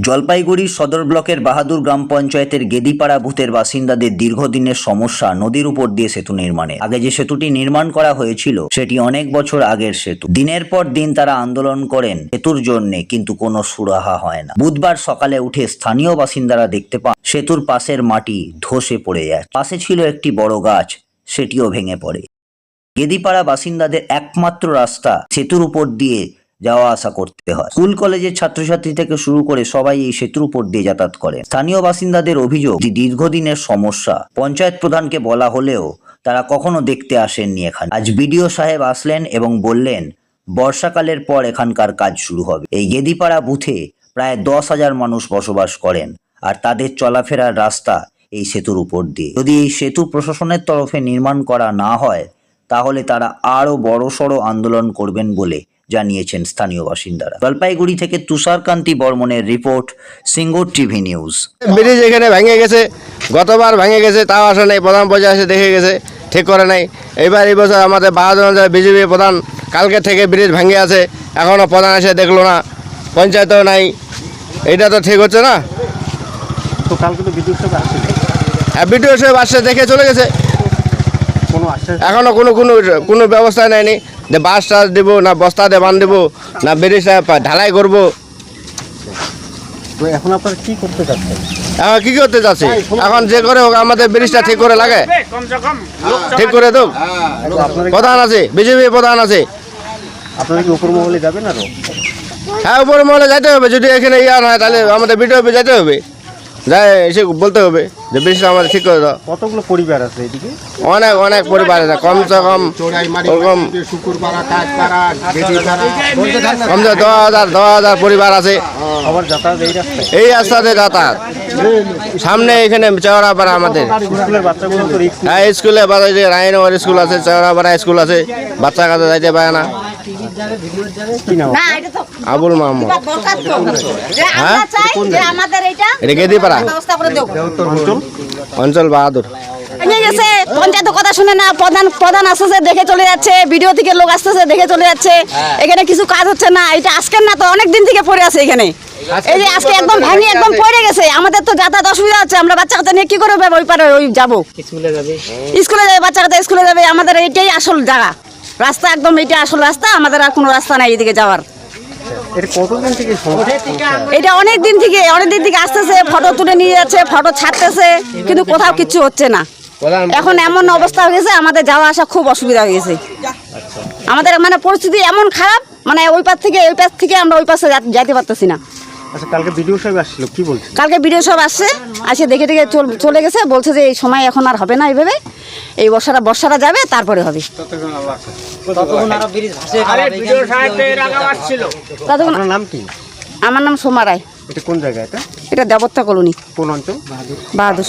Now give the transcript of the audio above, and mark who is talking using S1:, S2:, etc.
S1: জলপাইগুড়ি সদর ব্লকের বাহাদুর গ্রাম পঞ্চায়েতের গেদিপাড়া বুথের বাসিন্দাদের দীর্ঘদিনের সমস্যা নদীর উপর দিয়ে সেতু নির্মাণে। আগে যে সেতুটি নির্মাণ করা হয়েছিল সেটি অনেক বছর আগের সেতু। দিনের পর দিন তারা আন্দোলন করেন সেতুর জন্য, কিন্তু কোনো সুরাহা হয় না। বুধবার সকালে উঠে স্থানীয় বাসিন্দারা দেখতে পান সেতুর পাশের মাটি ধসে পড়ে যায়। পাশে ছিল একটি বড় গাছ, সেটিও ভেঙে পড়ে। গেদিপাড়া বাসিন্দাদের একমাত্র রাস্তা সেতুর উপর দিয়ে যাওয়া আসা করতে হয়। স্কুল কলেজের ছাত্রছাত্রী থেকে শুরু করে সবাই এই সেতুর উপর দিয়ে যাতায়াত করে। স্থানীয় বাসিন্দাদের অভিযোগ, দীর্ঘদিনের সমস্যা। পঞ্চায়েত প্রধানকে বলা হলেও তারা কখনো দেখতে আসেননি এখানে। আজ বিডিও সাহেব আসলেন এবং বললেন বর্ষাকালের পর এখানকার কাজ শুরু হবে। এই গেদিপাড়া বুথে প্রায় 10,000 মানুষ বসবাস করেন, আর তাদের চলাফেরার রাস্তা এই সেতুর উপর দিয়ে। যদি এই সেতু প্রশাসনের তরফে নির্মাণ করা না হয় তাহলে তারা আরো বড়সড় আন্দোলন করবেন বলে জানিয়েছেন স্থানীয় বাসিন্দারা। জলপাইগুড়ি থেকে তুষারকান্তি বর্মনের report, Singur TV news.
S2: Bridge এখানে ভেঙে গেছে, গতবার ভেঙে গেছে, তাও আসে নাই। প্রধান পর্যায়ে এসে দেখে গেছে, ঠিক করে নাই। এই বছর আমাদের বাহাদুর বিজেপি প্রধান কালকে থেকে ব্রিজ ভেঙে আছে, এখনও প্রধান এসে দেখলো না, পঞ্চায়েতও নাই। এটা তো ঠিক হচ্ছে না।
S3: তো কালকে তো বিদ্যুৎ সাহেব আসছে,
S2: হ্যাঁ বিডিও সাহেব আসছে, দেখে চলে গেছে। এখনো কোনো ব্যবস্থা নেয়নি যে বাস টাস দেবো, না বস্তা দিয়ে বান দেবো, না ব্রিজটা ঢালাই করবো।
S3: তো এখন আপনারা কি করতে চাচ্ছেন?
S2: এখন কি করতে চাচ্ছি, এখন যে করে হোক আমাদের ব্রিজটা ঠিক করে লাগে, ঠিক করে দেব। প্রধান আছে, বিজেপি প্রধান আছে।
S3: আপনারা কি উপর মহলে যাবেন আরো?
S2: হ্যাঁ উপর মহলে যেতে হবে। যদি এখানে ইয়া না হয় তাহলে আমাদের বিডিও যেতে হবে, যাই এসে বলতে হবে যে ব্রিজটা আমাদের ঠিক করে দাও।
S3: কতগুলো পরিবার আছে এদিকে?
S2: অনেক পরিবার আছে, কমসে কম ওরকম কমসে 10,000 পরিবার আছে।
S3: আবার যাতায়াত এই রাস্তায়,
S2: এই রাস্তাতে যাতায়াত। সামনে এখানে চৌরাপাড়া আমাদের
S3: স্কুলের বাচ্চাগুলো তো রিস্ক।
S2: হ্যাঁ স্কুলে বাচ্চা রায়নগর স্কুল আছে, চৌরাপাড়া স্কুল আছে, বাচ্চা কাছে যাইতে পারে না।
S3: কি নাম?
S2: আবুল মাহমুদ। হ্যাঁ এটা গেদিপাড়া অঞ্চল বাহাদুর।
S4: গেছে পঞ্চায়েত কথা শুনে না, প্রধান আসতেছে দেখে চলে যাচ্ছে, ভিডিও থেকে লোক আসতেছে দেখে চলে যাচ্ছে। এখানে কিছু কাজ হচ্ছে না। এটা আজকের না তো, অনেক দিন থেকে পড়ে আছে এখানে। এই যে আজকে একদম ভাঙি একদম পড়ে গেছে। আমাদের তো যাতায়াত অসুবিধা হচ্ছে। আমরা বাচ্চা কাচ্চা নিয়ে কি করে ওই পারে ওই যাবো? স্কুলে যাবে, বাচ্চা কাচ্চা স্কুলে যাবে। আমাদের এইটাই আসল জায়গা, রাস্তা একদম এইটা আসল রাস্তা। আমাদের আর কোনো রাস্তা নাই এদিকে যাওয়ার। এটা অনেক দিন থেকে আসতেছে, ফটো তুলে নিয়ে যাচ্ছে, ফটো ছাড়তেছে, কিন্তু কোথাও কিছু হচ্ছে না। এখন এমন অবস্থা হয়ে গেছে, আমাদের যাওয়া আসা খুব অসুবিধা হয়ে গেছে। আমাদের মানে পরিস্থিতি এমন খারাপ, মানে ওই পাশ থেকে আমরা ওই পাশে যাইতে পারতেছি না।
S3: আচ্ছা, কালকে বিডিও সাহেব আসছিল, কি বলছে?
S4: কালকে বিডিও সাহেব আসছে, আসে দেখে চলে গেছে। বলছে যে এই সময় এখন আর হবে না, এইভাবে এই বর্ষাটা যাবে, তারপরে হবে।
S3: আপনার নাম কি?
S4: আমার নাম সোমা রায়।
S3: এটা কোন জায়গা? এটা
S4: এটা দেবত্তা কলোনি।
S3: কোন অঞ্চল?
S4: বাহাদুর।